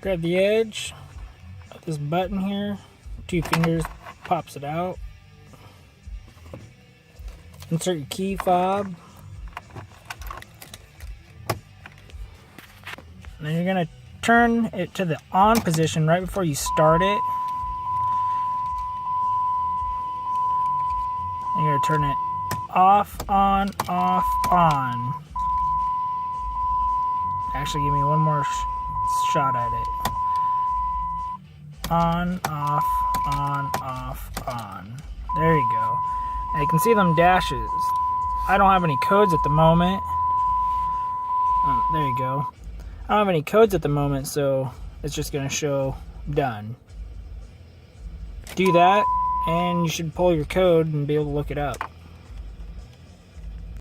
Grab the edge of this button here, 2 fingers, pops it out. Insert your key fob. And then you're going to turn it to the on position right before you start it. And you're going to turn it off, on, off, on. Actually, give me one more shot at it. On, off, on. There you go. Now you can see them dashes. I don't have any codes at the moment. There you go. I don't have any codes at the moment, so it's just going to show done. Do that, and you should pull your code and be able to look it up.